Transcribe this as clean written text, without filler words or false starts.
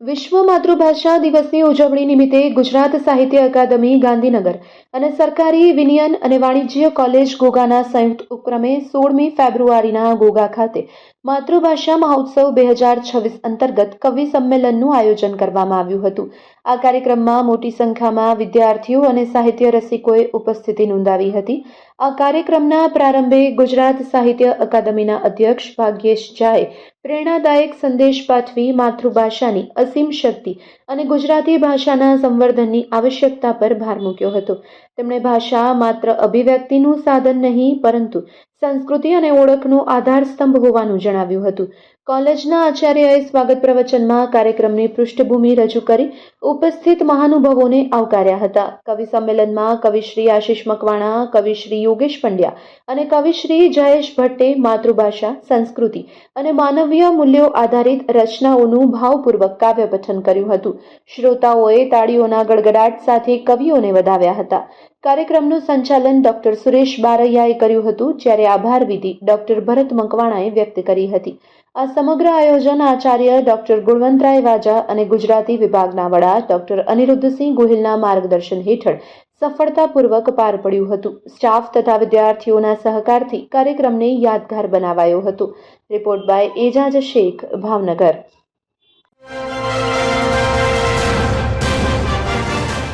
વિશ્વ માતૃભાષા દિવસની ઉજવણી નિમિત્તે ગુજરાત સાહિત્ય અકાદમી ગાંધીનગર અને સરકારી વિનયન અને વાણિજ્ય કોલેજ ઘોઘાના સંયુક્ત ઉપક્રમે 16મી ફેબ્રુઆરીના ઘોઘા ખાતે માતૃભાષા મહોત્સવ 2026 અંતર્ગત કવિ સંમેલનનું આયોજન કરવામાં આવ્યું હતું। આ કાર્યક્રમમાં મોટી સંખ્યામાં વિદ્યાર્થીઓ અને સાહિત્ય રસિકોએ ઉપસ્થિતિ નોંધાવી હતી। આ કાર્યક્રમના પ્રારંભે ગુજરાત સાહિત્ય અકાદમીના અધ્યક્ષ ભાગ્યેશ ઝાએ પ્રેરણાદાયક સંદેશ પાઠવી માતૃભાષાની અસીમ શક્તિ અને ગુજરાતી ભાષાના સંવર્ધનની આવશ્યકતા પર ભાર મૂક્યો હતો। તેમણે ભાષા માત્ર અભિવ્યક્તિનું સાધન નહીં પરંતુ સંસ્કૃતિ અને ઓળખનો આધારસ્તંભ હોવાનું જણાવ્યું હતું। કોલેજના આચાર્યએ સ્વાગત પ્રવચનમાં કાર્યક્રમની પૃષ્ઠભૂમિ રજૂ કરી ઉપસ્થિત મહાનુભાવોને આવકાર્યા હતા। કવિ સંમેલનમાં કવિશ્રી આશિષ મકવાણા, કવિશ્રી યોગેશ પંડ્યા અને કવિશ્રી જયેશ ભટ્ટે માતૃભાષા, સંસ્કૃતિ અને માનવીય મૂલ્યો આધારિત રચનાઓનું ભાવપૂર્વક કાવ્ય પઠન કર્યું હતું। શ્રોતાઓએ તાળીઓના ગડગડાટ સાથે કવિઓને વધાવ્યા હતા। કાર્યક્રમનું સંચાલન ડોક્ટર સુરેશ બારૈયાએ કર્યું હતું, જ્યારે આભાર વિધિ ડોક્ટર ભરત મકવાણાએ વ્યક્ત કરી હતી। આ સમગ્ર આયોજન આચાર્ય ડોક્ટર ગુણવંતરાય વાજા અને ગુજરાતી વિભાગના વડા ડોક્ટર અનિરુદ્ધસિંહ ગોહિલના માર્ગદર્શન હેઠળ સફળતાપૂર્વક પાર પડ્યું હતું। સ્ટાફ તથા વિદ્યાર્થીઓના સહકારથી કાર્યક્રમને યાદગાર બનાવાયો હતો। Report by Ejaz Shaikh, Bhavnagar.